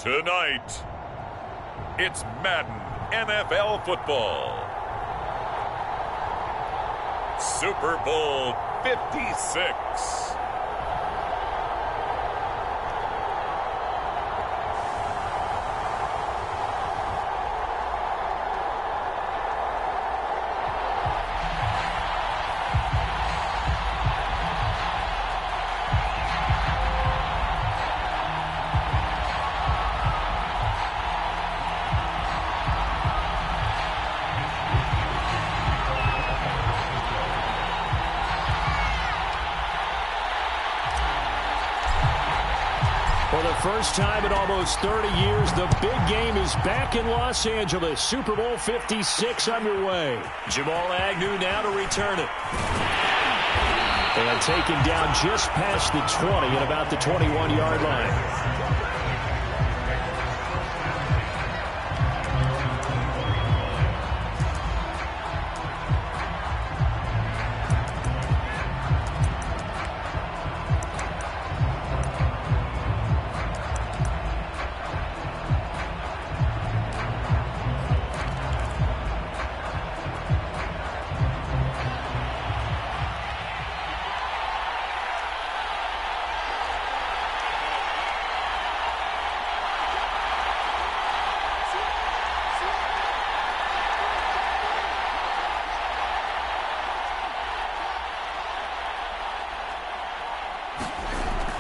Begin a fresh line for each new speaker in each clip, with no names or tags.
Tonight, it's Madden NFL football. Super Bowl 56.
For the first time in almost 30 years, the big game is back in Los Angeles. Super Bowl 56 underway. Jamal Agnew now to return it. And taken down just past the 20 at about the 21-yard line.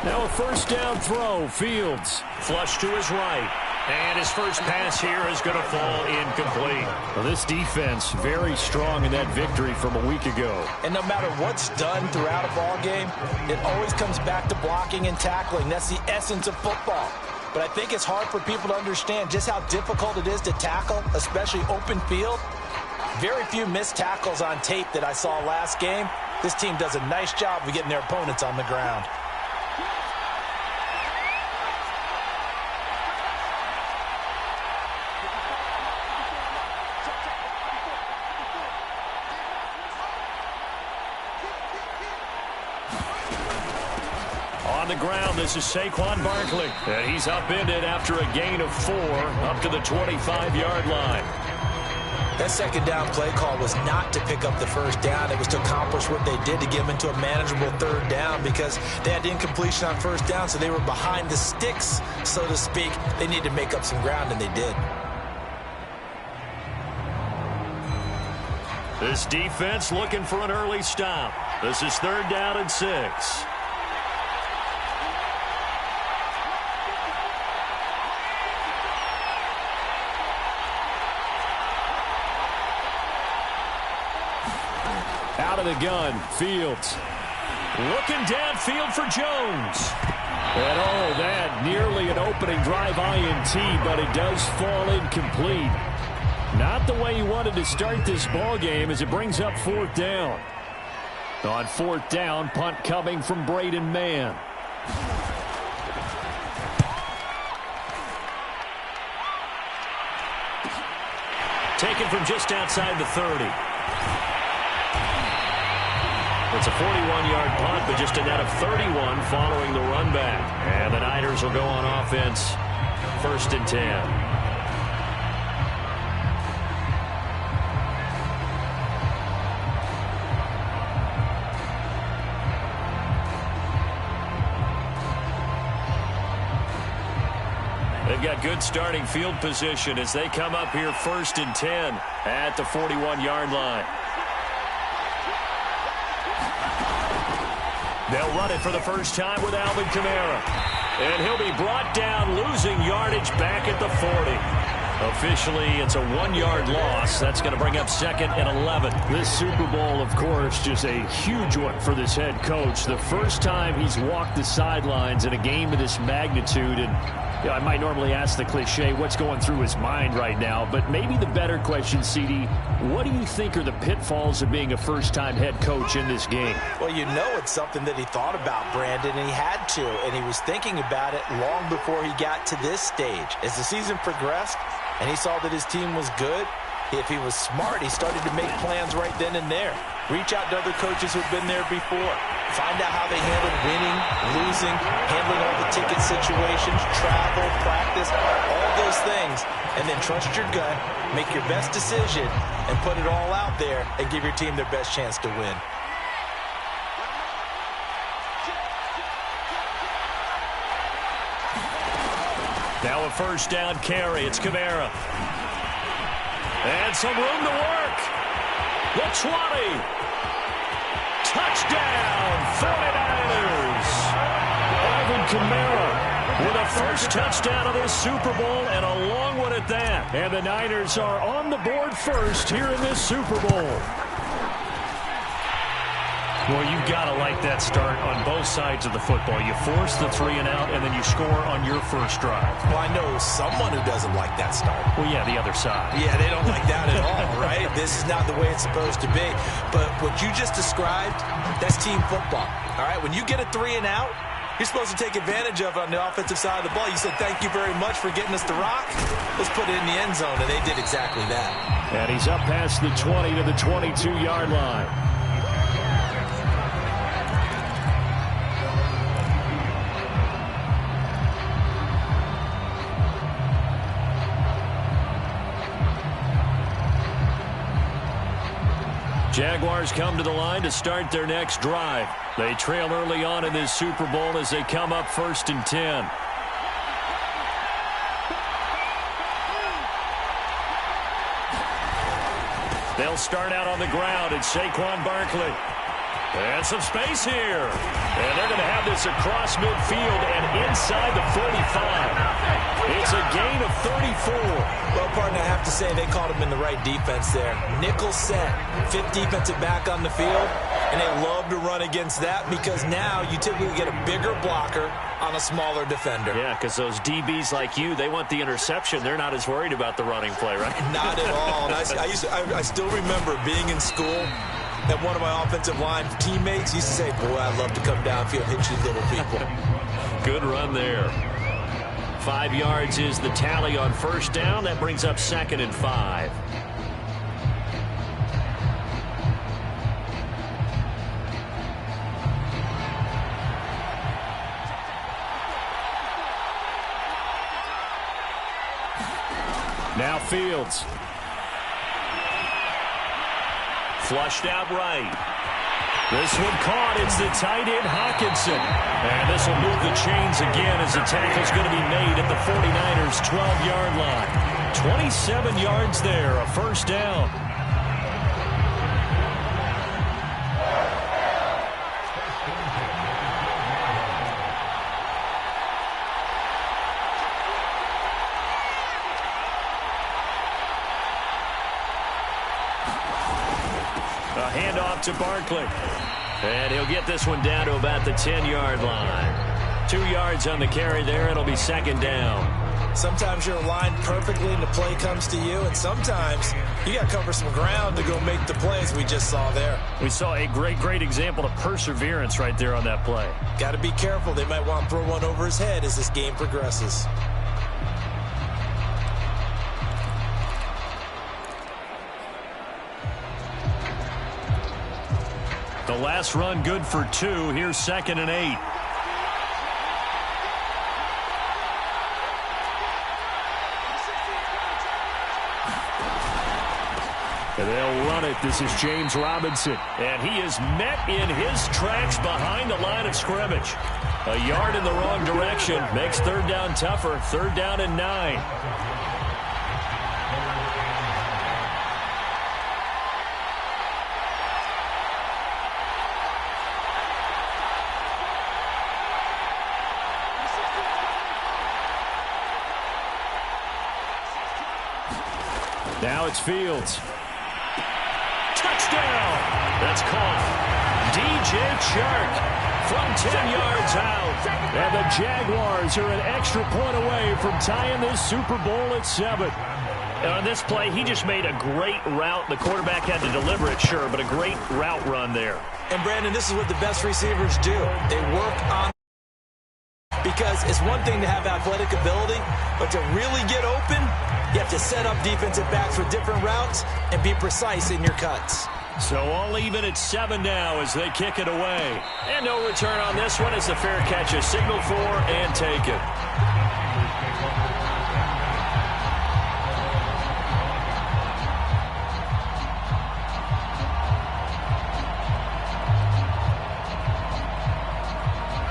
Now a first down throw. Fields flush to his right. And his first pass here is going to fall incomplete. Well, this defense very strong in that victory from a week ago.
And no matter what's done throughout a ball game, it always comes back to blocking and tackling. That's the essence of football. But I think it's hard for people to understand just how difficult it is to tackle, especially open field. Very few missed tackles on tape that I saw last game. This team does a nice job of getting their opponents on the ground.
On the ground, this is Saquon Barkley. And he's upended after a gain of 4 up to the 25-yard line.
That second down play call was not to pick up the first down. It was to accomplish what they did to get them into a manageable third down because they had incompletion on first down, so they were behind the sticks, so to speak. They needed to make up some ground, and they did.
This defense looking for an early stop. This is 3rd down and 6. Out of the gun, Fields. Looking downfield for Jones. And oh, that nearly an opening drive INT, but it does fall incomplete. Not the way he wanted to start this ball game as it brings up 4th down. On 4th down, punt coming from Braden Mann. Taken from just outside the 30. It's a 41-yard punt, but just a net of 31 following the run back. And the Niners will go on offense, 1st and 10. They've got good starting field position as they come up here 1st and 10 at the 41-yard line. They'll run it for the first time with Alvin Kamara. And he'll be brought down, losing yardage back at the 40. Officially, it's a 1-yard loss. That's going to bring up 2nd and 11. This Super Bowl, of course, just a huge one for this head coach. The first time he's walked the sidelines in a game of this magnitude. And I might normally ask the cliche, what's going through his mind right now? But maybe the better question, CD, what do you think are the pitfalls of being a first-time head coach in this game?
Well, you know it's something that he thought about, Brandon, and he had to. And he was thinking about it long before he got to this stage. As the season progressed and he saw that his team was good, if he was smart, he started to make plans right then and there. Reach out to other coaches who've been there before. Find out how they handled winning, losing, handling all the ticket situations, travel, practice, all those things. And then trust your gut, make your best decision, and put it all out there and give your team their best chance to win.
Now a first down carry. It's Kamara. And some room to work. The 20. Touchdown, 49ers. Alvin Kamara with a first touchdown of this Super Bowl, and a long one at that. And the Niners are on the board first here in this Super Bowl. Well, you've got to like that start on both sides of the football. You force the 3 and out, and then you score on your first drive.
Well, I know someone who doesn't like that start.
Well, yeah, the other side.
Yeah, they don't like that at all, right? This is not the way it's supposed to be. But what you just described, that's team football. All right, when you get a 3 and out, you're supposed to take advantage of it on the offensive side of the ball. You said, thank you very much for getting us the rock. Let's put it in the end zone, and they did exactly that.
And he's up past the 20 to the 22-yard line. Jaguars come to the line to start their next drive. They trail early on in this Super Bowl as they come up 1st and 10. They'll start out on the ground. It's Saquon Barkley. And some space here. And they're going to have this across midfield and inside the 45. It's a gain of 34.
Well, partner, I have to say they called him in the right defense there. Nickel set, 5th defensive back on the field, and they love to run against that because now you typically get a bigger blocker on a smaller defender.
Yeah, because those DBs like you, they want the interception. They're not as worried about the running play, right?
Not at all. And I still remember being in school, and one of my offensive line teammates used to say, boy, I'd love to come downfield and hit you little people.
Good run there. 5 yards is the tally on first down. That brings up 2nd and 5. Now Fields. Flushed out right. This one caught. It's the tight end Hawkinson. And this will move the chains again as the tackle's going to be made at the 49ers' 12-yard line. 27 yards there, a first down. A handoff to Barkley. And he'll get this one down to about the 10-yard line. 2 yards on the carry there. It'll be 2nd down.
Sometimes you're aligned perfectly and the play comes to you, and sometimes you got to cover some ground to go make the plays we just saw there.
We saw a great example of perseverance right there on that play.
Got to be careful. They might want to throw one over his head as this game progresses.
The last run good for 2. Here's 2nd and 8. And they'll run it. This is James Robinson. And he is met in his tracks behind the line of scrimmage. A yard in the wrong direction makes 3rd down tougher. 3rd down and 9. Now it's Fields. Touchdown! That's caught. DJ Chark from 10 yards out. And the Jaguars are an extra point away from tying this Super Bowl at 7. And on this play, he just made a great route. The quarterback had to deliver it, sure, but a great route run there.
And, Brandon, this is what the best receivers do. They work on, because it's one thing to have athletic ability, but to really get open, you have to set up defensive backs for different routes and be precise in your cuts.
So all even at 7 now as they kick it away. And no return on this one as the fair catch is signaled for and taken.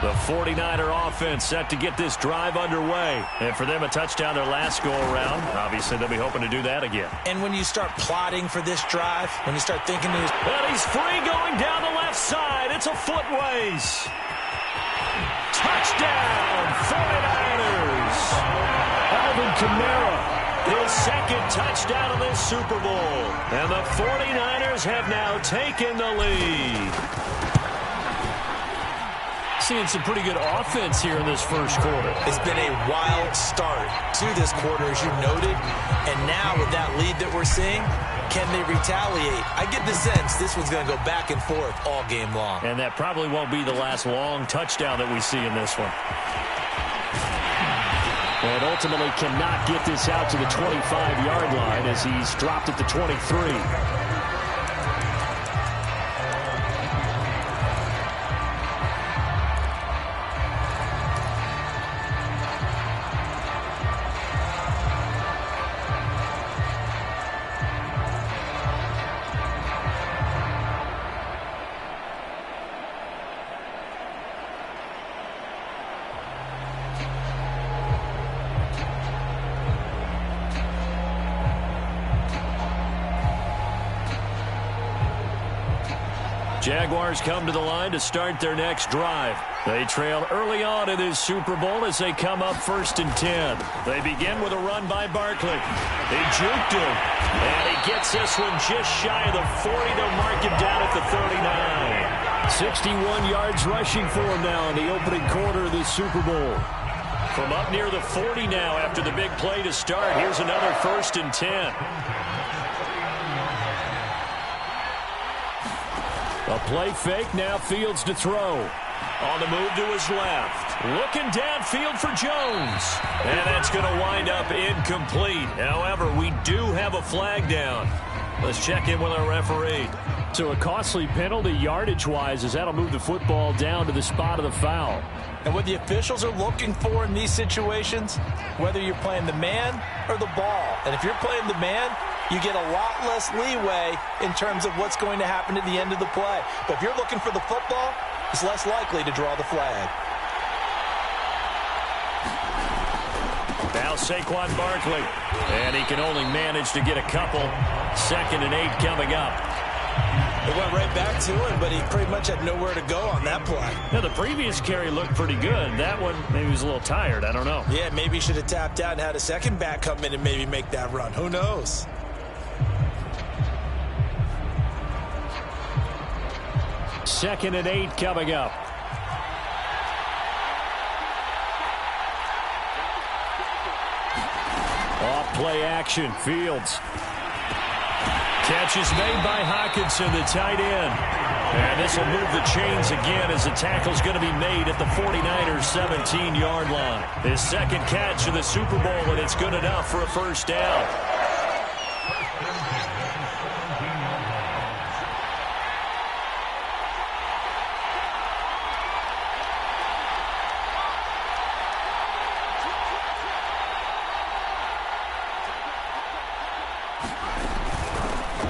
The 49er offense set to get this drive underway. And for them, a touchdown their last go-around. Obviously, they'll be hoping to do that again.
And when you start plotting for this drive, when you start thinking
he's free going down the left side. It's a foot race. Touchdown, 49ers. Alvin Kamara, his second touchdown of this Super Bowl. And the 49ers have now taken the lead. Seeing some pretty good offense here in this first quarter.
It's been a wild start to this quarter, as you noted. And now with that lead that we're seeing, can they retaliate? I get the sense this one's going to go back and forth all game long.
And that probably won't be the last long touchdown that we see in this one. And ultimately cannot get this out to the 25-yard line as he's dropped at the 23. Jaguars come to the line to start their next drive. They trail early on in this Super Bowl as they come up 1st and 10. They begin with a run by Barkley. They juked him, and he gets this one just shy of the 40. They'll mark him down at the 39. 61 yards rushing for him now in the opening quarter of this Super Bowl. From up near the 40 now after the big play to start, here's another 1st and 10. A play fake, now Fields to throw. On the move to his left. Looking downfield for Jones. And that's going to wind up incomplete. However, we do have a flag down. Let's check in with our referee. So a costly penalty yardage-wise as that'll move the football down to the spot of the foul.
And what the officials are looking for in these situations, whether you're playing the man or the ball. And if you're playing the man, you get a lot less leeway in terms of what's going to happen at the end of the play. But if you're looking for the football, it's less likely to draw the flag.
Now Saquon Barkley. And he can only manage to get a couple. 2nd and 8 coming up.
It went right back to him, but he pretty much had nowhere to go on that play.
Now, the previous carry looked pretty good. That one, maybe he was a little tired. I don't know.
Yeah, maybe he should have tapped out and had a second back come in and maybe make that run. Who knows?
Second and 8 coming up. Off play action. Fields. Catch is made by Hockenson, the tight end. And this will move the chains again as the tackle's going to be made at the 49ers' 17-yard line. His second catch of the Super Bowl, and it's good enough for a first down.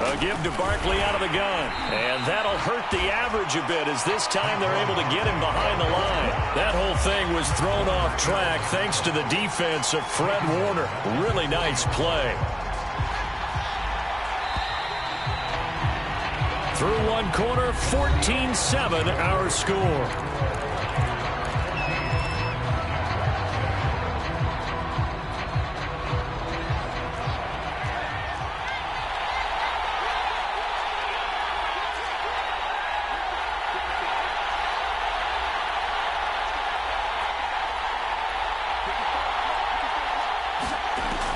A give to Barkley out of the gun. And that'll hurt the average a bit as this time they're able to get him behind the line. That whole thing was thrown off track thanks to the defense of Fred Warner. Really nice play. Through one quarter, 14-7 our score.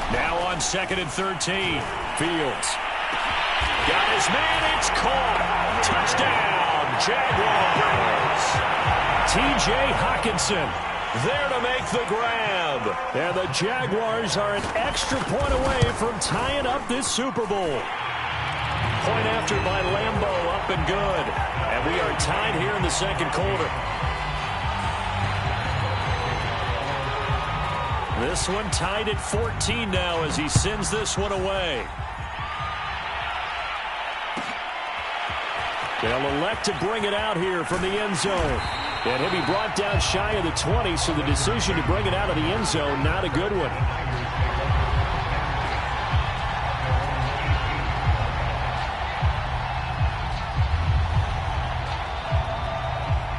Now on 2nd and 13. Fields. Got his man. It's caught. Touchdown, Jaguars. T.J. Hockenson there to make the grab. And the Jaguars are an extra point away from tying up this Super Bowl. Point after by Lambeau, up and good. And we are tied here in the second quarter. This one tied at 14 now as he sends this one away. They'll elect to bring it out here from the end zone. And he'll be brought down shy of the 20, so the decision to bring it out of the end zone, not a good one.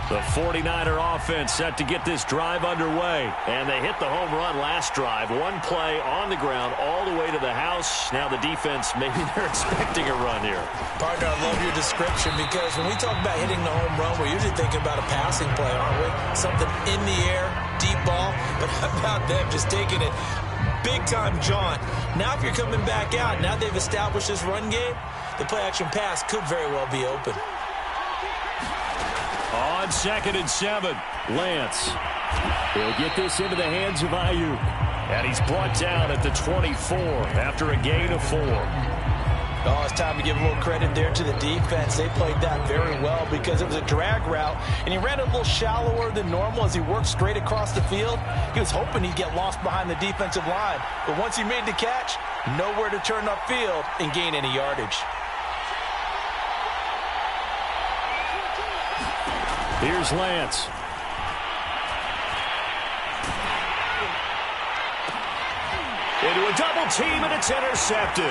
The 49er offense set to get this drive underway. And they hit the home run last drive. One play on the ground all the way to the house. Now the defense, maybe they're expecting a run here.
Partner, I love your description because when we talk about hitting the home run, we're usually thinking about a passing play, aren't we? Something in the air, deep ball. But how about them just taking it big-time jaunt? Now if you're coming back out, now they've established this run game, the play-action pass could very well be open.
On 2nd and 7, Lance. He'll get this into the hands of Ayuk. And he's brought down at the 24 after a gain of 4.
Oh, it's time to give a little credit there to the defense. They played that very well because it was a drag route, and he ran a little shallower than normal as he worked straight across the field. He was hoping he'd get lost behind the defensive line. But once he made the catch, nowhere to turn upfield and gain any yardage.
Here's Lance. Into a double team, and it's intercepted.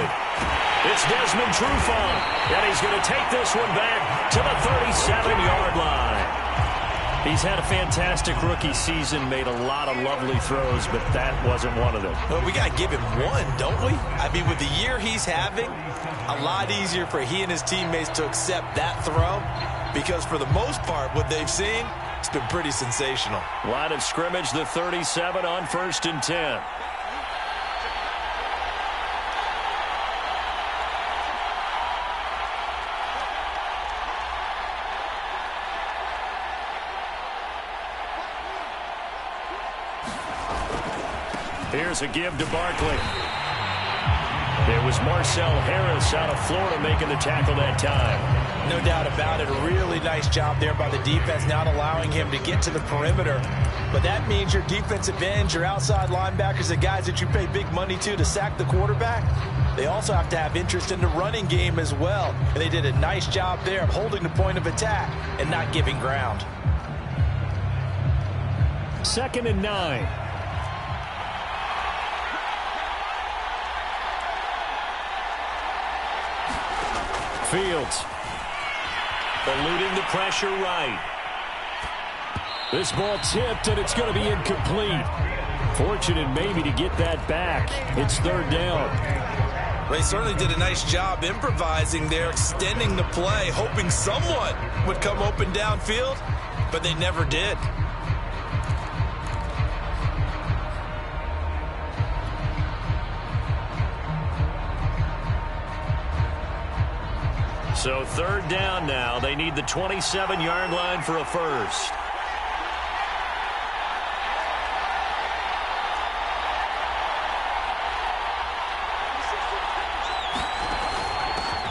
It's Desmond Trufant, and he's going to take this one back to the 37-yard line. He's had a fantastic rookie season, made a lot of lovely throws, but that wasn't one of them.
Well, we got to give him one, don't we? I mean, with the year he's having, a lot easier for he and his teammates to accept that throw. Because for the most part, what they've seen, it's been pretty sensational.
Line of scrimmage, the 37 on 1st and 10. Here's a give to Barkley. It was Marcel Harris out of Florida making the tackle that time.
No doubt about it. A really nice job there by the defense, not allowing him to get to the perimeter. But that means your defensive ends, your outside linebackers, the guys that you pay big money to sack the quarterback, they also have to have interest in the running game as well. And they did a nice job there of holding the point of attack and not giving ground.
2nd and 9. Fields. Eluding the pressure right. This ball tipped, and it's going to be incomplete. Fortunate maybe to get that back. It's 3rd down.
They certainly did a nice job improvising there, extending the play, hoping someone would come open downfield, but they never did.
So 3rd down now. They need the 27-yard line for a first.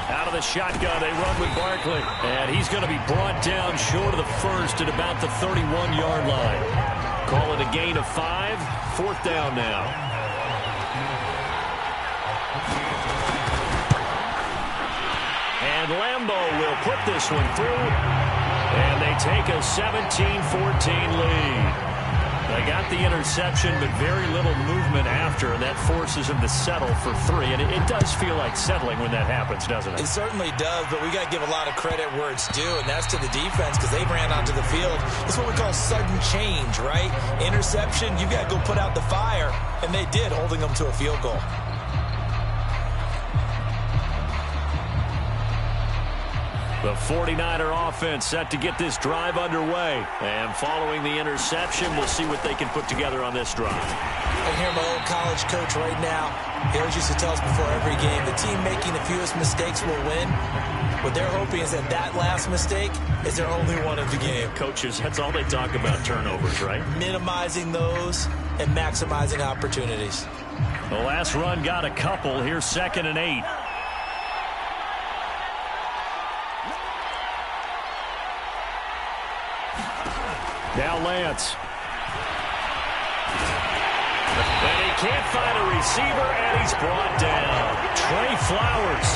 Out of the shotgun, they run with Barkley. And he's going to be brought down short of the first at about the 31-yard line. Call it a gain of 5. 4th down now. And Lambeau will put this one through, and they take a 17-14 lead. They got the interception, but very little movement after, and that forces them to settle for 3. And it does feel like settling when that happens, doesn't it?
It certainly does, but we got to give a lot of credit where it's due, and that's to the defense because they ran onto the field. It's what we call sudden change, right? Interception, you got to go put out the fire, and they did, holding them to a field goal.
The 49er offense set to get this drive underway. And following the interception, we'll see what they can put together on this drive.
I hear my old college coach right now. He always used to tell us before every game, the team making the fewest mistakes will win. What they're hoping is that that last mistake is their only one of the game.
Coaches, that's all they talk about, turnovers, right?
Minimizing those and maximizing opportunities.
The last run got a couple. Here's 2nd and 8. Now Lance. And he can't find a receiver, and he's brought down. Trey Flowers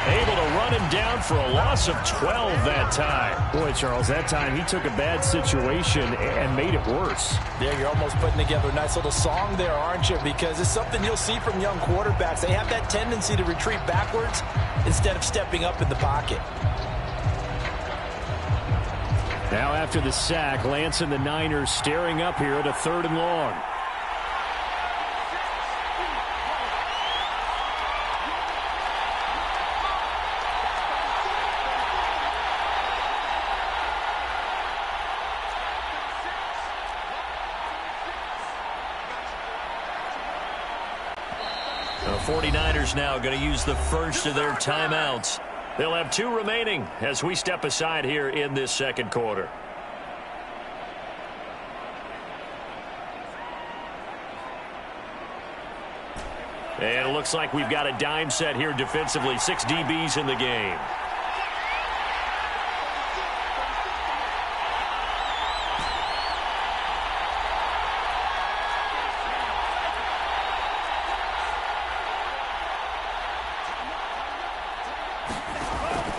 able to run him down for a loss of 12 that time.
Boy, Charles, that time he took a bad situation and made it worse.
Yeah, you're almost putting together a nice little song there, aren't you? Because it's something you'll see from young quarterbacks. They have that tendency to retreat backwards instead of stepping up in the pocket.
Now after the sack, Lance and the Niners staring up here at a 3rd and long.
The 49ers now going to use the first of their timeouts. They'll have 2 remaining as we step aside here in this second quarter. And it looks like we've got a dime set here defensively. 6 DBs in the game.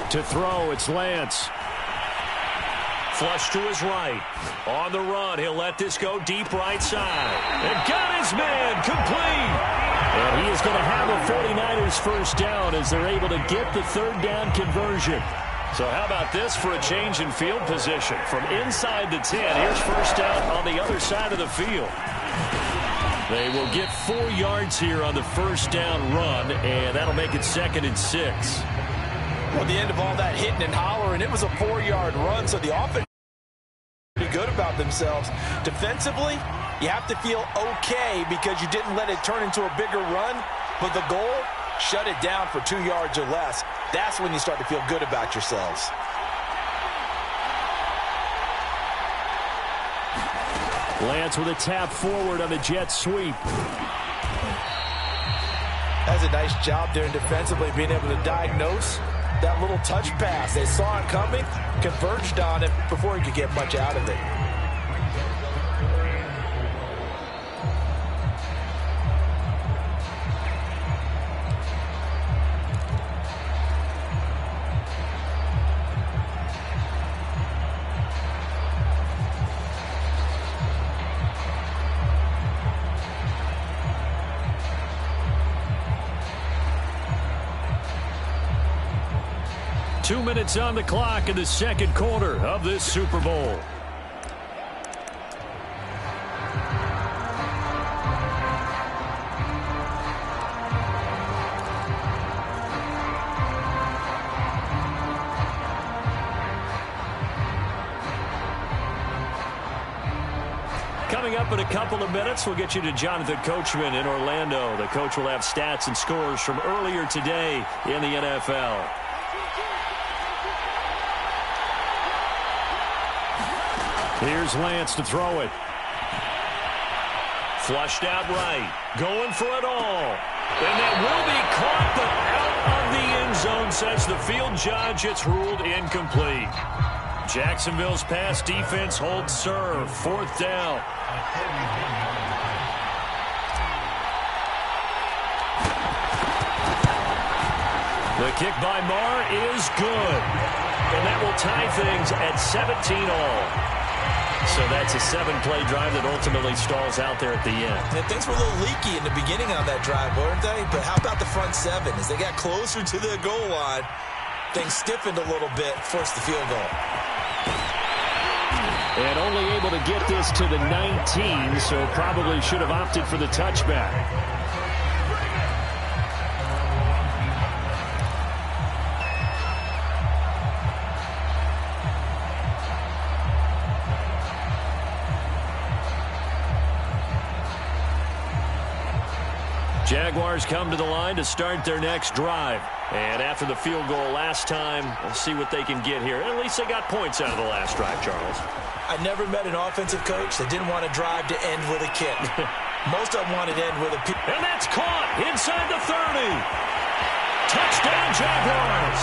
To throw, it's Lance.
Flush to his right. On the run, he'll let this go deep right side. And got his man complete.
And he is going to have a 49ers first down as they're able to get the 3rd down conversion.
So how about this for a change in field position? From inside the 10, here's first down on the other side of the field. They will get 4 yards here on the first down run, and that'll make it 2nd and 6.
Well, the end of all that hitting and hollering, it was a 4-yard run, so the offense pretty good about themselves. Defensively, you have to feel okay because you didn't let it turn into a bigger run, but the goal, shut it down for 2 yards or less. That's when you start to feel good about yourselves.
Lance with a tap forward on the jet sweep.
That's a nice job there defensively, being able to diagnose that little touch pass. They saw it coming, converged on it before he could get much out of it.
Two minutes on the clock in the second quarter of this Super Bowl. Coming up in a couple of minutes, we'll get you to Jonathan Coachman in Orlando. The coach will have stats and scores from earlier today in the NFL.
Here's Lance to throw it.
Flushed out right. Going for it all. And that will be caught, but out of the end zone, says the field judge. It's ruled incomplete. Jacksonville's pass defense holds serve. 4th down. The kick by Marr is good. And that will tie things at 17 all. So that's a 7-play drive that ultimately stalls out there at the end.
And things were a little leaky in the beginning on that drive, weren't they? But how about the front 7? As they got closer to the goal line, things stiffened a little bit, forced the field goal.
And only able to get this to the 19, so probably should have opted for the touchback.
Jaguars come to the line to start their next drive. And after the field goal last time, let's see what they can get here. At least they got points out of the last drive, Charles.
I never met an offensive coach that didn't want a drive to end with a kick. Most of them wanted to end with a...
And that's caught inside the 30. Touchdown, Jaguars.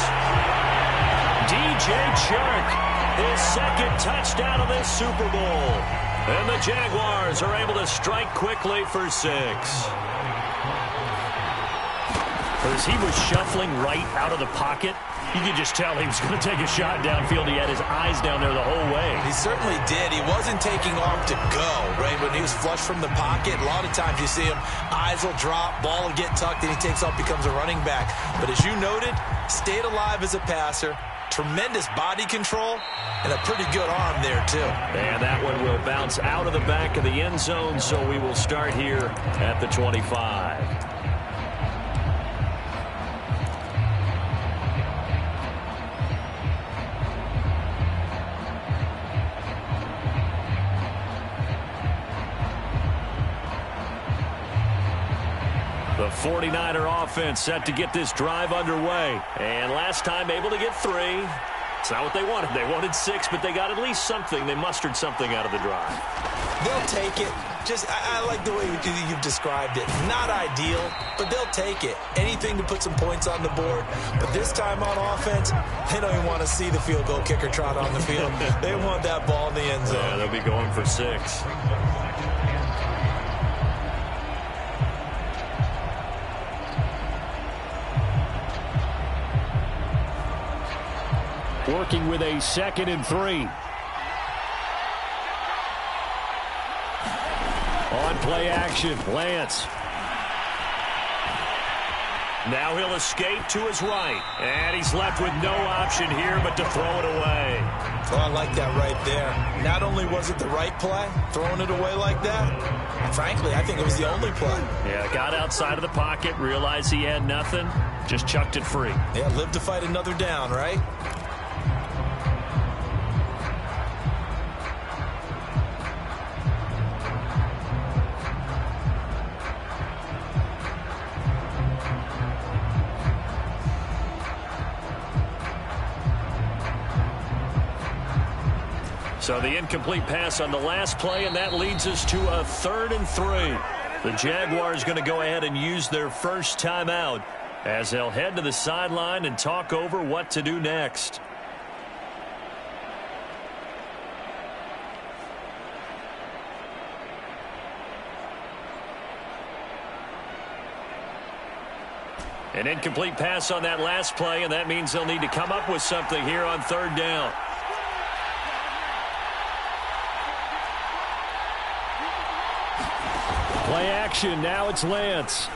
DJ Chark his second touchdown of this Super Bowl. And the Jaguars are able to strike quickly for 6. As he was shuffling right out of the pocket, you could just tell he was going to take a shot downfield. He had his eyes down there the whole way.
He certainly did. He wasn't taking off to go, right? When he was flush from the pocket, a lot of times you see him, eyes will drop, ball will get tucked, and he takes off, becomes a running back. But as you noted, stayed alive as a passer, tremendous body control, and a pretty good arm there, too.
And that one will bounce out of the back of the end zone, so we will start here at the 25. The 49er offense set to get this drive underway. And last time able to get 3. It's not what they wanted. They wanted 6, but they got at least something. They mustered something out of the drive.
They'll take it. I like the way you've described it. Not ideal, but they'll take it. Anything to put some points on the board. But this time on offense, they don't even want to see the field goal kicker trot on the field. They want that ball in the end zone.
Yeah, they'll be going for 6.
Working with a 2nd and 3. On play action, Lance.
Now he'll escape to his right. And he's left with no option here but to throw it away.
Oh, I like that right there. Not only was it the right play, throwing it away like that, frankly, I think it was the only play.
Yeah, got outside of the pocket, realized he had nothing, just chucked it free.
Yeah, live to fight another down, right?
So the incomplete pass on the last play, and that leads us to a 3rd and 3. The Jaguars going to go ahead and use their first timeout as they'll head to the sideline and talk over what to do next. An incomplete pass on that last play, and that means they'll need to come up with something here on 3rd down.
Play action, now it's Lance.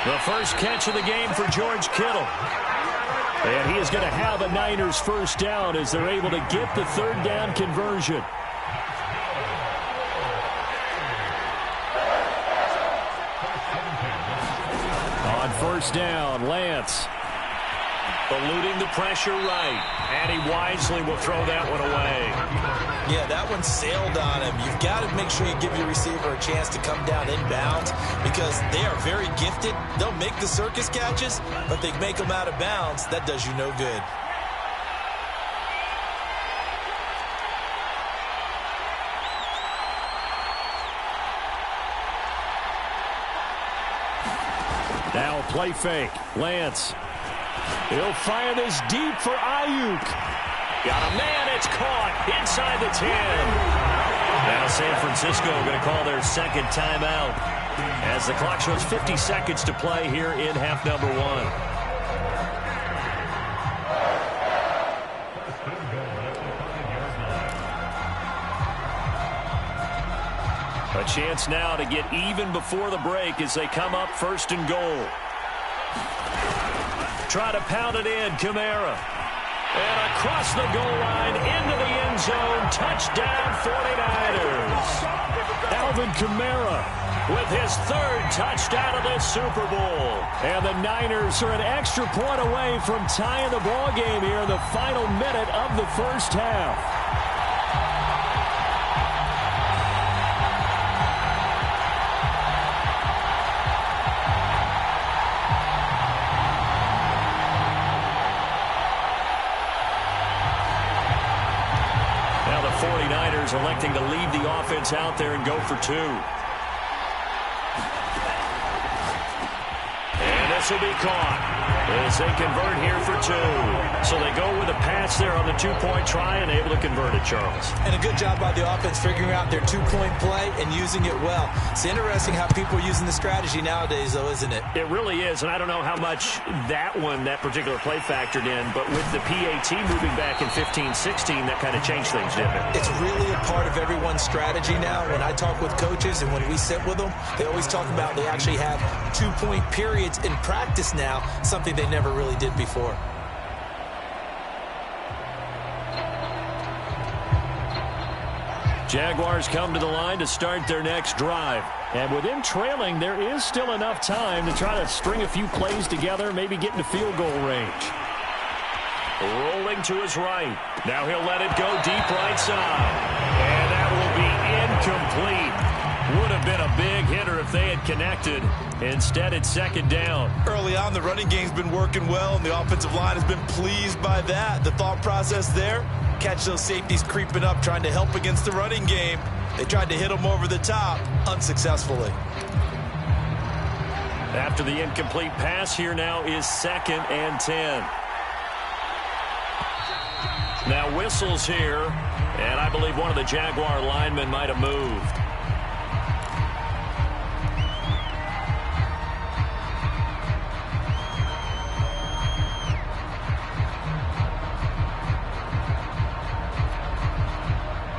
The first catch of the game for George Kittle.
And he is going to have a Niners first down as they're able to get the 3rd down conversion. On first down, Lance.
Eluding the pressure right. And he wisely will throw that one away.
Yeah, that one sailed on him. You've got to make sure you give your receiver a chance to come down inbounds because they are very gifted. They'll make the circus catches, but they make them out of bounds. That does you no good.
Now play fake. Lance. He'll fire this deep for Ayuk.
Got a man. It's caught inside the 10. Now San Francisco going to call their second timeout as the clock shows 50 seconds to play here in half number 1. A chance now to get even before the break as they come up 1st and goal. Try to pound it in, Kamara. And across the goal line, into the end zone, touchdown 49ers.
Alvin Kamara
with his 3rd touchdown of this Super Bowl.
And the Niners are an extra point away from tying the ball game here in the final minute of the first half.
Now the 49ers electing to leave the offense out there and go for 2. And pass will be caught as they convert here for 2. So they go with a pass there on the 2-point try and able to convert it, Charles.
And a good job by the offense figuring out their 2-point play and using it well. It's interesting how people are using the strategy nowadays, though, isn't it?
It really is, and I don't know how much that particular play factored in, but with the PAT moving back in 15-16, that kind of changed things, didn't it?
It's really a part of everyone's strategy now. When I talk with coaches and when we sit with them, they always talk about they actually have 2-point periods in practice now, something they never really did before.
Jaguars come to the line to start their next drive. And with them trailing, there is still enough time to try to string a few plays together, maybe get into field goal range.
Rolling to his right. Now he'll let it go deep right side. And that will be incomplete. Would have been a big hitter if they had connected. Instead, it's second down.
Early on, the running game's been working well, and the offensive line has been pleased by that. The thought process there, catch those safeties creeping up, trying to help against the running game. They tried to hit them over the top, unsuccessfully.
After the incomplete pass, here now is 2nd and 10. Now whistles here, and I believe one of the Jaguar linemen might have moved.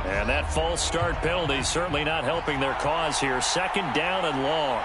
And that false start penalty certainly not helping their cause here. 2nd down and long.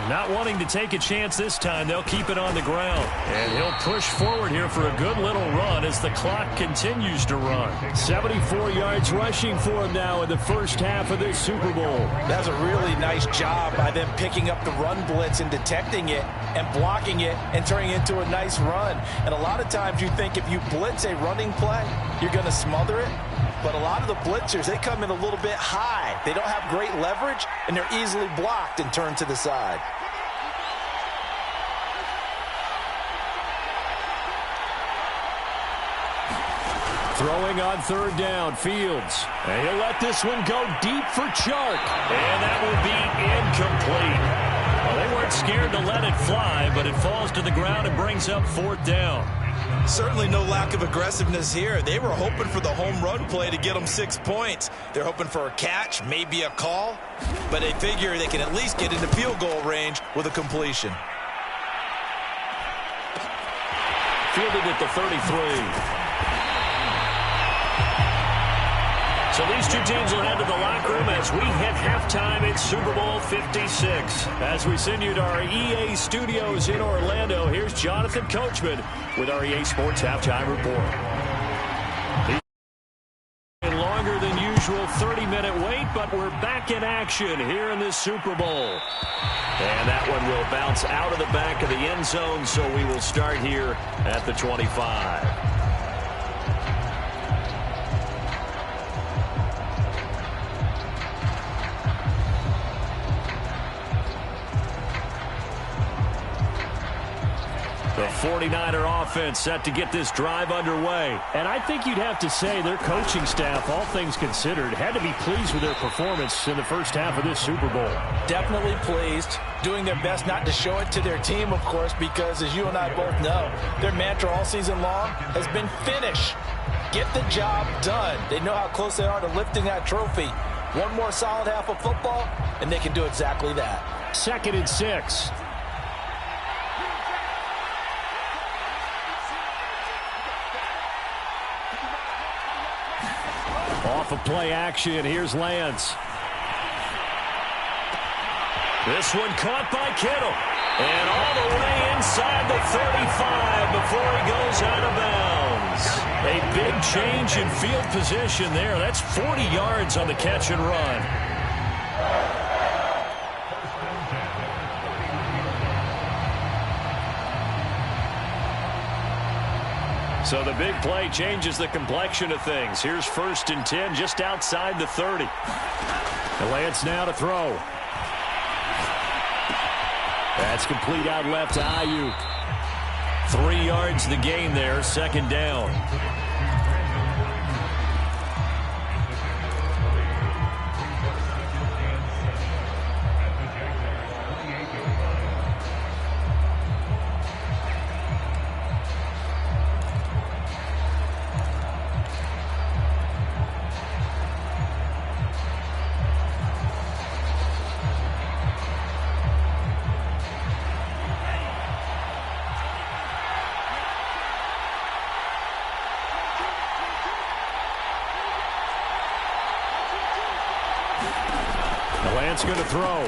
Not wanting to take a chance this time, they'll keep it on the ground. And he'll push forward here for a good little run as the clock continues to run.
74 yards rushing for him now in the first half of this Super Bowl.
That's a really nice job by them picking up the run blitz and detecting it and blocking it and turning it into a nice run. And a lot of times you think if you blitz a running play, you're going to smother it. But a lot of the blitzers, they come in a little bit high. They don't have great leverage, and they're easily blocked and turned to the side.
Throwing on 3rd down, Fields. And he'll let this one go deep for Chark.
And that will be incomplete. Well, they weren't scared to let it fly, but it falls to the ground and brings up 4th down.
Certainly no lack of aggressiveness here. They were hoping for the home run play to get them 6 points. They're hoping for a catch, maybe a call, but they figure they can at least get into field goal range with a completion.
Fielded at the 33. So these two teams will head to the locker room as we hit halftime in Super Bowl 56. As we send you to our EA studios in Orlando, here's Jonathan Coachman with our EA Sports Halftime Report. A longer than usual 30-minute wait, but we're back in action here in this Super Bowl. And that one will bounce out of the back of the end zone, so we will start here at the 25. The 49er offense set to get this drive underway.
And I think you'd have to say their coaching staff, all things considered, had to be pleased with their performance in the first half of this Super Bowl.
Definitely pleased, doing their best not to show it to their team, of course, because as you and I both know, their mantra all season long has been finish. Get the job done. They know how close they are to lifting that trophy. One more solid half of football, and they can do exactly that.
2nd and 6. Off of play action, here's Lance.
This one caught by Kittle. And all the way inside the 35 before he goes out of bounds. A big change in field position there. That's 40 yards on the catch and run. So the big play changes the complexion of things. Here's 1st and 10 just outside the 30.
And Lance now to throw. That's complete out left to Ayuk.
3 yards the gain there, 2nd down. Bryant's going to throw.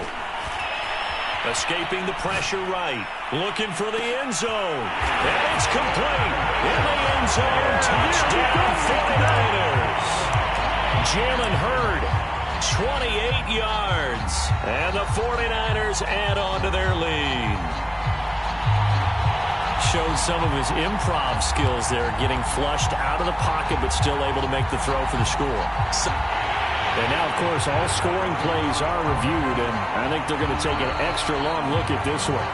Escaping the pressure right. Looking for the end zone. And it's complete. In the end zone. Touchdown 49ers. Jalen Hurd, 28 yards. And the 49ers add on to their lead. Showed some of his improv skills there, getting flushed out of the pocket but still able to make the throw for the score. And now, of course, all scoring plays are reviewed, and I think they're going to take an extra long look at this one.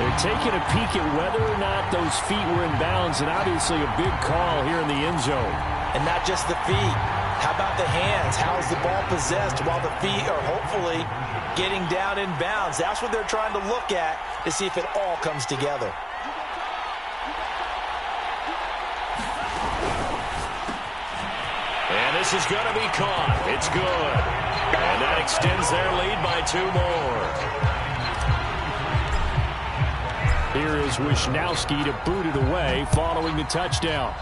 They're taking a peek at whether or not those feet were in bounds, and obviously a big call here in the end zone.
And not just the feet. How about the hands? How is the ball possessed while the feet are hopefully getting down in bounds? That's what they're trying to look at to see if it all comes together.
And this is going to be caught. It's good. And that extends their lead by 2 more.
Here is Wisnowski to boot it away following the touchdown.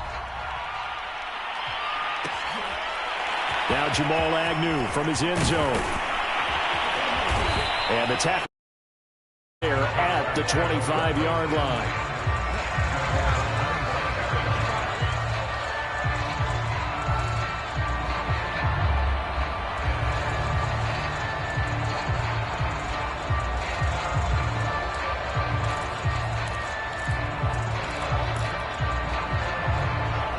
Now Jamal Agnew from his end zone. And the tackle there at the 25-yard line.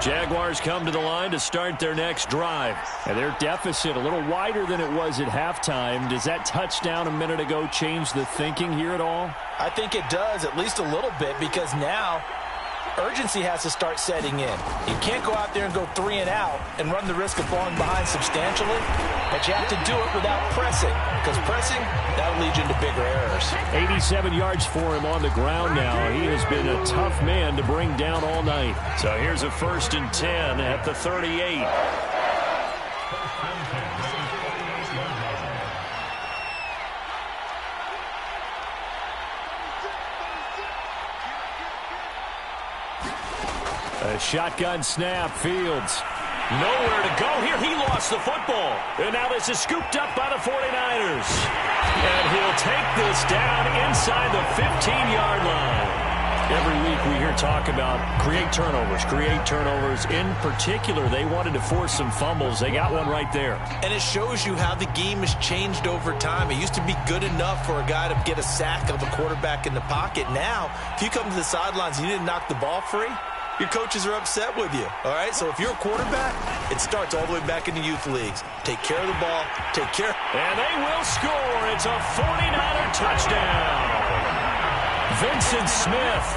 Jaguars come to the line to start their next drive. And their deficit a little wider than it was at halftime. Does that touchdown a minute ago change the thinking here at all?
I think it does, at least a little bit, because now urgency has to start setting in. You can't go out there and go 3 and out and run the risk of falling behind substantially, but you have to do it without pressing, because pressing, that'll lead you into bigger errors.
87 yards for him on the ground now. He has been a tough man to bring down all night.
So here's a 1st and 10 at the 38.
A shotgun snap. Fields.
Nowhere to go here. He lost the football. And now this is scooped up by the 49ers. And he'll take this down inside the 15-yard line.
Every week we hear talk about create turnovers. In particular, they wanted to force some fumbles. They got one right there.
And it shows you how the game has changed over time. It used to be good enough for a guy to get a sack of a quarterback in the pocket. Now, if you come to the sidelines and you didn't knock the ball free, your coaches are upset with you, all right? So if you're a quarterback, it starts all the way back in the youth leagues. Take care of the ball. Take care.
And they will score. It's a 49er touchdown. Vincent Smith,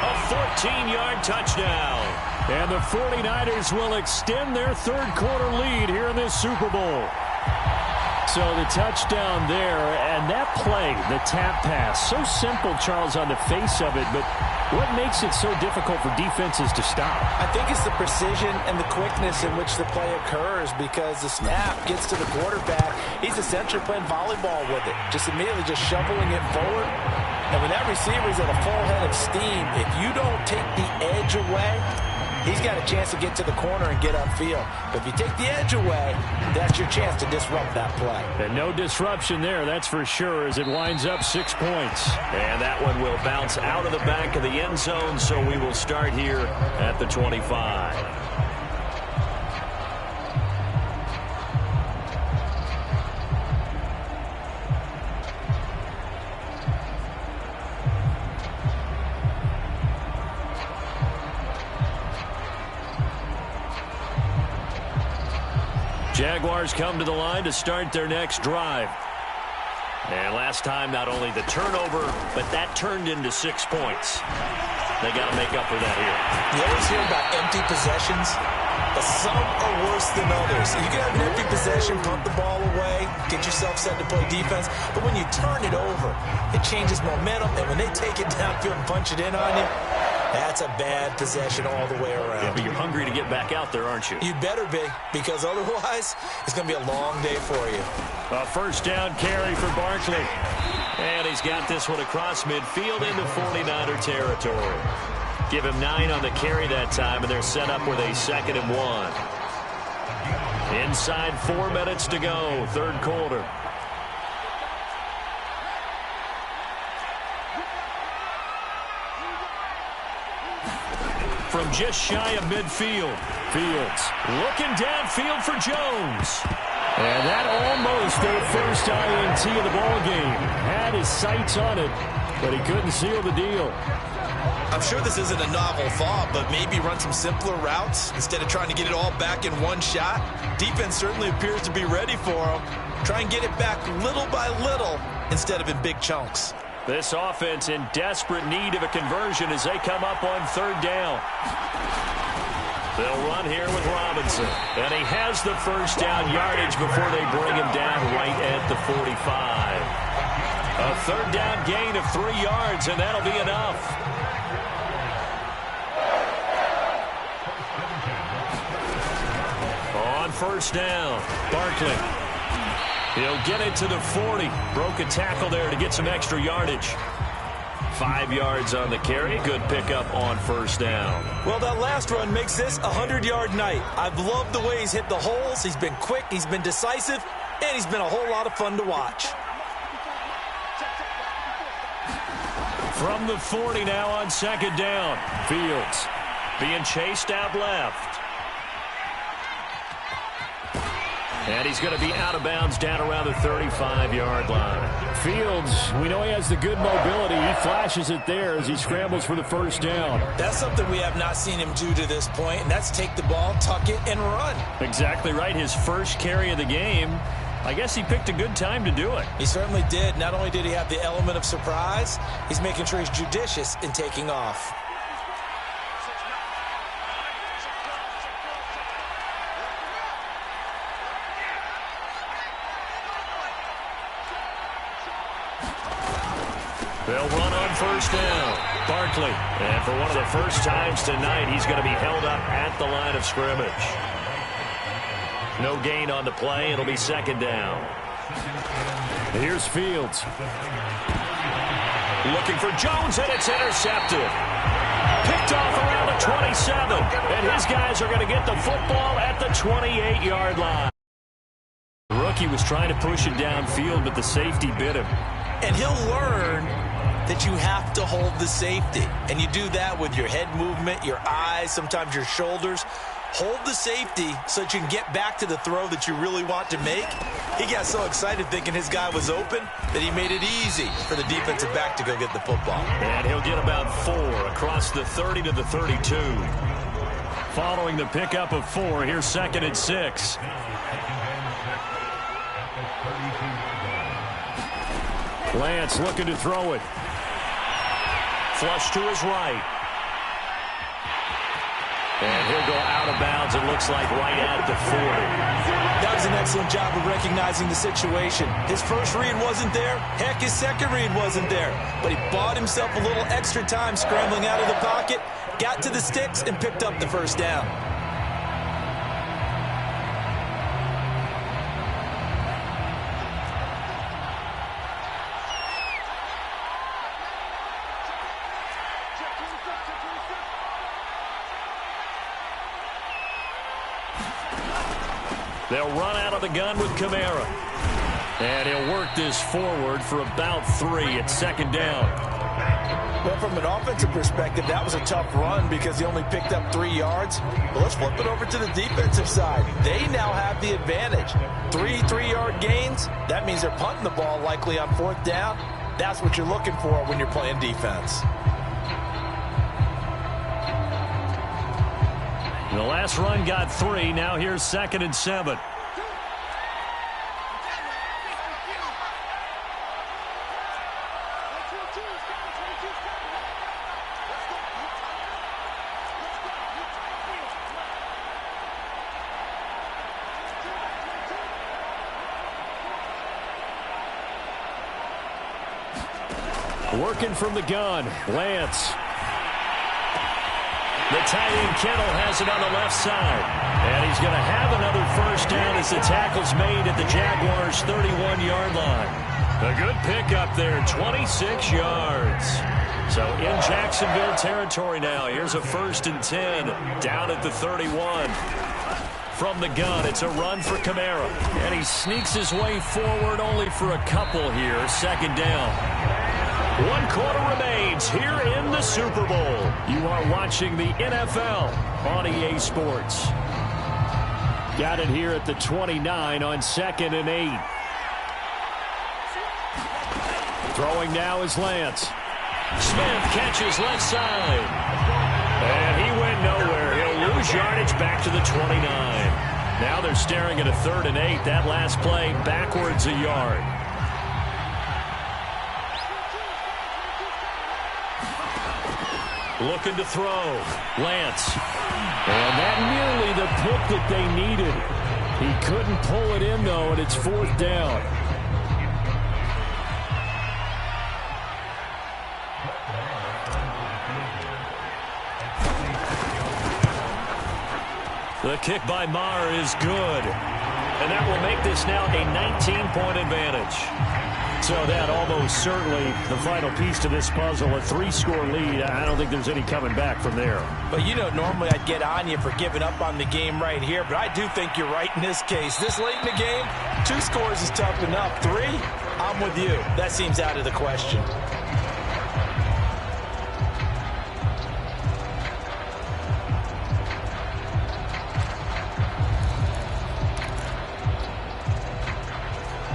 a 14-yard touchdown.
And the 49ers will extend their third-quarter lead here in this Super Bowl. So the touchdown there, and that play, the tap pass, so simple, Charles, on the face of it, but what makes it so difficult for defenses to stop?
I think it's the precision and the quickness in which the play occurs, because the snap gets to the quarterback. He's essentially playing volleyball with it, just immediately just shoveling it forward. And when that receiver's at a full head of steam, if you don't take the edge away, he's got a chance to get to the corner and get upfield. But if you take the edge away, that's your chance to disrupt that play.
And no disruption there, that's for sure, as it winds up 6 points.
And that one will bounce out of the back of the end zone, so we will start here at the 25. Jaguars come to the line to start their next drive. And last time, not only the turnover, but that turned into 6 points. They got to make up for that here.
You always hear about empty possessions, but some are worse than others. You can have an empty possession, pump the ball away, get yourself set to play defense, but when you turn it over, it changes momentum, and when they take it downfield and punch it in on you, that's a bad possession all the way around.
Yeah, but you're hungry to get back out there, aren't you?
You better be, because otherwise, it's going to be a long day for you.
A first down carry for Barkley. And he's got this one across midfield into 49er territory. Give him 9 on the carry that time, and they're set up with a 2nd and 1. Inside 4 minutes to go, third quarter. From just shy of midfield, Fields looking downfield for Jones. And that almost their first INT of the ballgame. Had his sights on it, but he couldn't seal the deal.
I'm sure this isn't a novel thought, but maybe run some simpler routes instead of trying to get it all back in one shot. Defense certainly appears to be ready for him. Try and get it back little by little instead of in big chunks.
This offense in desperate need of a conversion as they come up on third down. They'll run here with Robinson. And he has the first down yardage before they bring him down right at the 45. A third down gain of 3 yards, and that'll be enough. On first down, Barkley. He'll get it to the 40. Broke a tackle there to get some extra yardage. 5 yards on the carry. Good pickup on first down.
Well, that last run makes this a 100-yard night. I've loved the way he's hit the holes. He's been quick, he's been decisive, and he's been a whole lot of fun to watch.
From the 40 now on second down. Fields being chased out left. And he's going to be out of bounds down around the 35-yard line.
Fields, we know he has the good mobility. He flashes it there as he scrambles for the first down.
That's something we have not seen him do to this point, and that's take the ball, tuck it, and run.
Exactly right. His first carry of the game. I guess he picked a good time to do it.
He certainly did. Not only did he have the element of surprise, he's making sure he's judicious in taking off.
They'll run on first down. Barkley. And for one of the first times tonight, he's going to be held up at the line of scrimmage. No gain on the play. It'll be second down.
Here's Fields.
Looking for Jones, and it's intercepted. Picked off around the 27. And his guys are going to get the football at the 28-yard line. The rookie was trying to push it downfield, but the safety bit him.
And he'll learn that you have to hold the safety. And you do that with your head movement, your eyes, sometimes your shoulders. Hold the safety so that you can get back to the throw that you really want to make. He got so excited thinking his guy was open that he made it easy for the defensive back to go get the football.
And he'll get about 4 across the 30 to the 32. Following the pickup of 4, here's second and 6.
Lance looking to throw it.
Flush to his right. And he'll go out of bounds, it looks like, right at the 40.
That was an excellent job of recognizing the situation. His first read wasn't there. Heck, his second read wasn't there. But he bought himself a little extra time scrambling out of the pocket, got to the sticks, and picked up the first down.
They'll run out of the gun with Kamara. And he'll work this forward for about 3 at second down.
Well, from an offensive perspective, that was a tough run because he only picked up 3 yards. But let's flip it over to the defensive side. They now have the advantage. 3 3-yard gains. That means they're punting the ball likely on fourth down. That's what you're looking for when you're playing defense.
The last run got 3. Now here's second and 7.
Working from the gun, Lance.
The tight end Kittle has it on the left side. And he's going to have another first down as the tackle's made at the Jaguars' 31-yard line. A good pickup there, 26 yards. So in Jacksonville territory now. Here's a 1st and 10 down at the 31. From the gun, it's a run for Kamara. And he sneaks his way forward only for a couple here. Second down. 1 quarter remains here in the Super Bowl. You are watching the NFL on EA Sports. Got it here at the 29 on 2nd and 8. Throwing now is Lance. Smith catches left side. And he went nowhere. He'll lose yardage back to the 29. Now they're staring at a 3rd and 8. That last play backwards a yard. Looking to throw. Lance. And that nearly the pick that they needed. He couldn't pull it in, though, and it's 4th down. The kick by Maher is good. And that will make this now a 19-point advantage. So that almost certainly the final piece to this puzzle, a 3-score lead. I don't think there's any coming back from there.
But, you know, normally I'd get on you for giving up on the game right here, but I do think you're right in this case. This late in the game, 2 scores is tough enough. 3, I'm with you. That seems out of the question.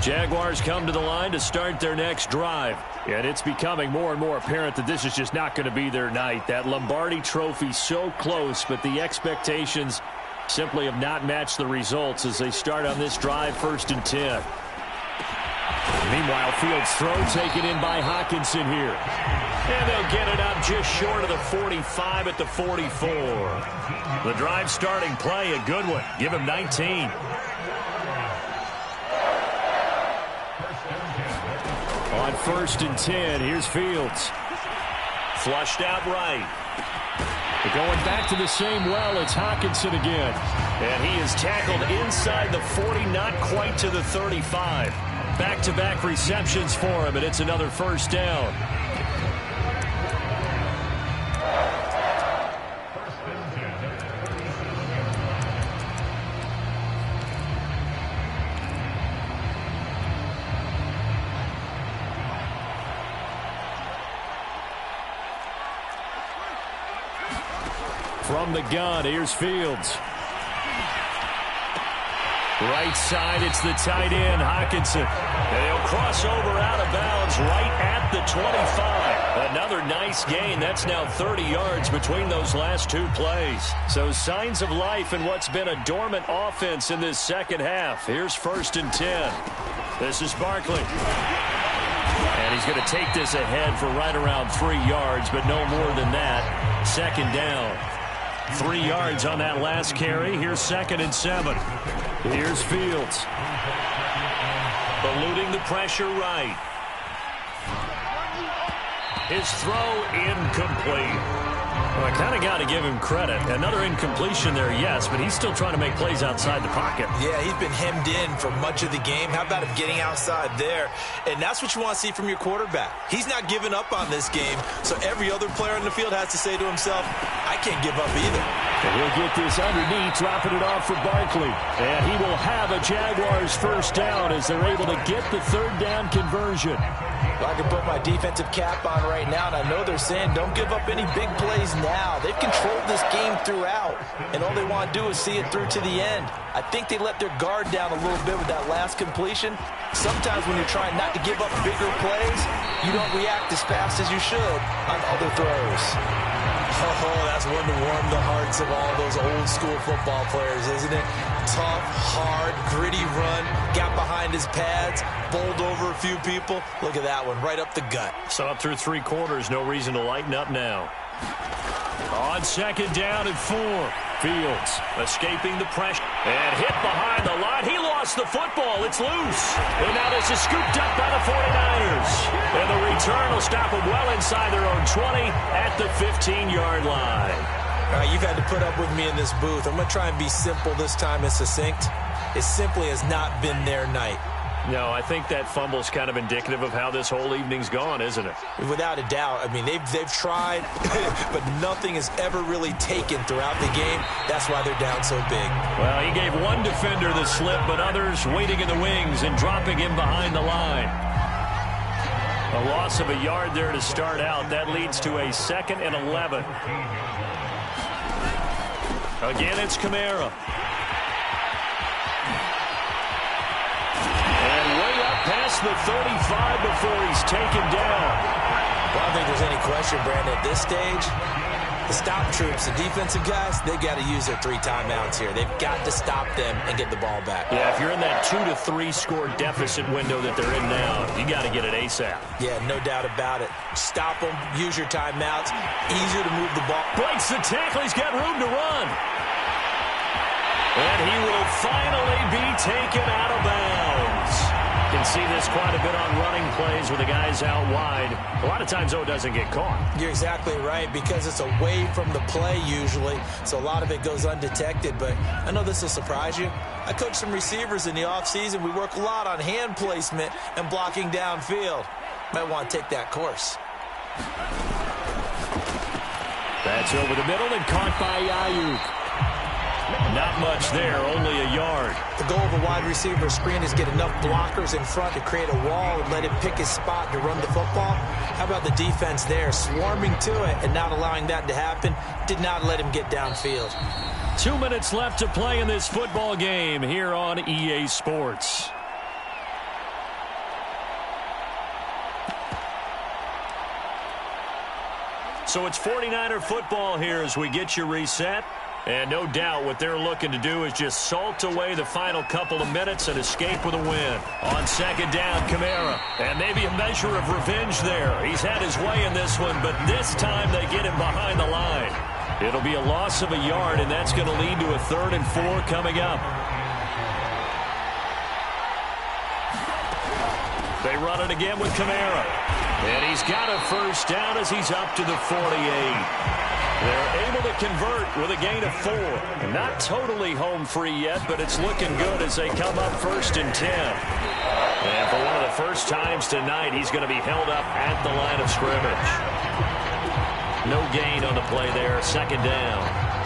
Jaguars come to the line to start their next drive. And it's becoming more and more apparent that this is just not going to be their night. That Lombardi trophy so close, but the expectations simply have not matched the results as they start on this drive, 1st and 10. Meanwhile, Fields' throw taken in by Hockenson here. And they'll get it up just short of the 45 at the 44. The drive starting play, a good one. Give him 19. On 1st and 10, here's Fields. Flushed out right. Going back to the same well, it's Hockenson again. And he is tackled inside the 40, not quite to the 35. Back-to-back receptions for him, and it's another 1st down. From the gun, here's Fields. Right side, it's the tight end, Hockenson. And he'll cross over out of bounds right at the 25. Another nice gain. That's now 30 yards between those last 2 plays. So signs of life in what's been a dormant offense in this second half. Here's 1st and 10. This is Barkley. And he's going to take this ahead for right around 3 yards, but no more than that. 2nd down. 3 yards on that last carry. Here's 2nd and 7. Here's Fields. Eluding the pressure right. His throw incomplete. Well, I kind of got to give him credit. Another incompletion there, yes, but he's still trying to make plays outside the pocket.
Yeah, he's been hemmed in for much of the game. How about him getting outside there? And that's what you want to see from your quarterback. He's not giving up on this game, so every other player in the field has to say to himself, I can't give up either.
And he'll get this underneath, dropping it off for Barkley. And he will have a Jaguars 1st down as they're able to get the 3rd down conversion.
Well, I can put my defensive cap on right now, and I know they're saying don't give up any big plays now. They've controlled this game throughout, and all they want to do is see it through to the end. I think they let their guard down a little bit with that last completion. Sometimes when you're trying not to give up bigger plays, you don't react as fast as you should on other throws. Oh, that's one to warm the hearts of all those old-school football players, isn't it? Tough, hard, gritty run, got behind his pads, bowled over a few people. Look at that one, right up the gut.
So up through 3 quarters, no reason to lighten up now. On 2nd down and 4. Fields escaping the pressure and hit behind the line. He lost the football. It's loose. And now this is scooped up by the 49ers. And the return will stop them well inside their own 20 at the 15-yard line.
All right, you've had to put up with me in this booth. I'm going to try and be simple this time and succinct. It simply has not been their night.
No, I think that fumble's kind of indicative of how this whole evening's gone, isn't it?
Without a doubt. I mean, they've tried, but nothing has ever really taken throughout the game. That's why they're down so big.
Well, he gave one defender the slip, but others waiting in the wings and dropping him behind the line. A loss of a yard there to start out. That leads to a 2nd and 11. Again, it's Kamara. Past the 35 before he's taken down.
Well, I don't think there's any question, Brandon, at this stage, the stop troops, the defensive guys, they've got to use their 3 timeouts here. They've got to stop them and get the ball back.
Yeah, if you're in that 2 to 3 score deficit window that they're in now, you got to get it ASAP.
Yeah, no doubt about it. Stop them, use your timeouts, easier to move the ball.
Breaks the tackle, he's got room to run. And he will finally be taken out of bounds. You can see this quite a bit on running plays with the guys out wide. A lot of times, though, it doesn't get caught.
You're exactly right, because it's away from the play usually, so a lot of it goes undetected. But I know this will surprise you. I coach some receivers in the offseason. We work a lot on hand placement and blocking downfield. Might want to take that course.
That's over the middle and caught by Ayuk. Not much there, only a yard.
The goal of a wide receiver screen is get enough blockers in front to create a wall and let him pick his spot to run the football. How about the defense there, swarming to it and not allowing that to happen? Did not let him get downfield.
2 minutes left to play in this football game here on EA Sports. So it's 49er football here as we get you reset. And no doubt what they're looking to do is just salt away the final couple of minutes and escape with a win. On 2nd down, Kamara. And maybe a measure of revenge there. He's had his way in this one, but this time they get him behind the line. It'll be a loss of a yard, and that's going to lead to a 3rd and 4 coming up. They run it again with Kamara. And he's got a first down as he's up to the 48. They're able to convert with a gain of 4. Not totally home free yet, but it's looking good as they come up 1st and 10. And for one of the first times tonight, he's going to be held up at the line of scrimmage. No gain on the play there, 2nd down.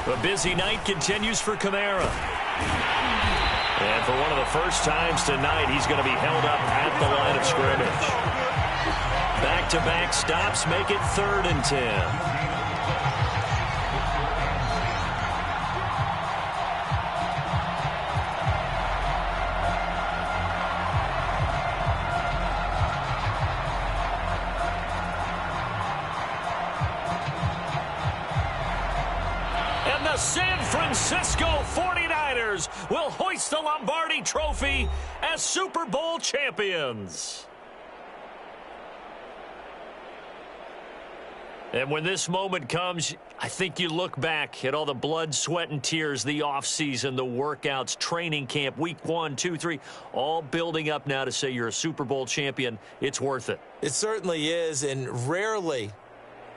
A busy night continues for Kamara. And for one of the first times tonight, he's going to be held up at the line of scrimmage. Back-to-back stops make it 3rd and 10. San Francisco 49ers will hoist the Lombardi Trophy as Super Bowl champions. And when this moment comes, I think you look back at all the blood, sweat, and tears, the offseason, the workouts, training camp, week 1, 2, 3, all building up now to say you're a Super Bowl champion. It's worth it.
It certainly is, and rarely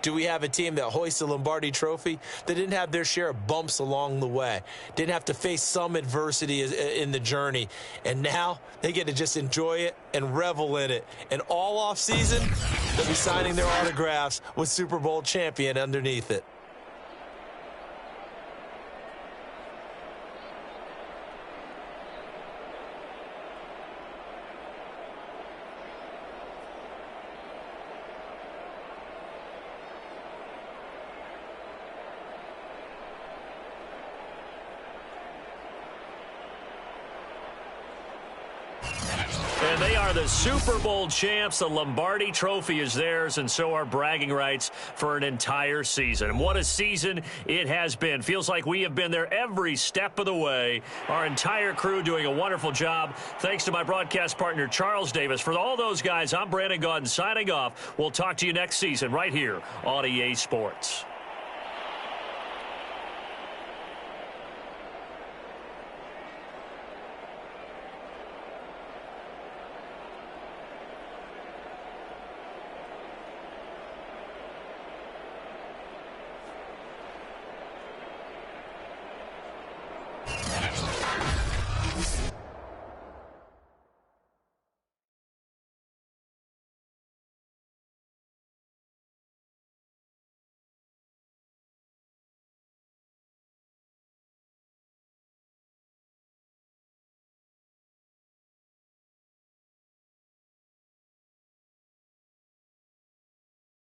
do we have a team that hoists the Lombardi Trophy that didn't have their share of bumps along the way, didn't have to face some adversity in the journey, and now they get to just enjoy it and revel in it. And all off season, they'll be signing their autographs with Super Bowl champion underneath it.
And they are the Super Bowl champs. The Lombardi Trophy is theirs, and so are bragging rights for an entire season. And what a season it has been. Feels like we have been there every step of the way. Our entire crew doing a wonderful job. Thanks to my broadcast partner, Charles Davis. For all those guys, I'm Brandon Gaudin signing off. We'll talk to you next season right here on EA Sports.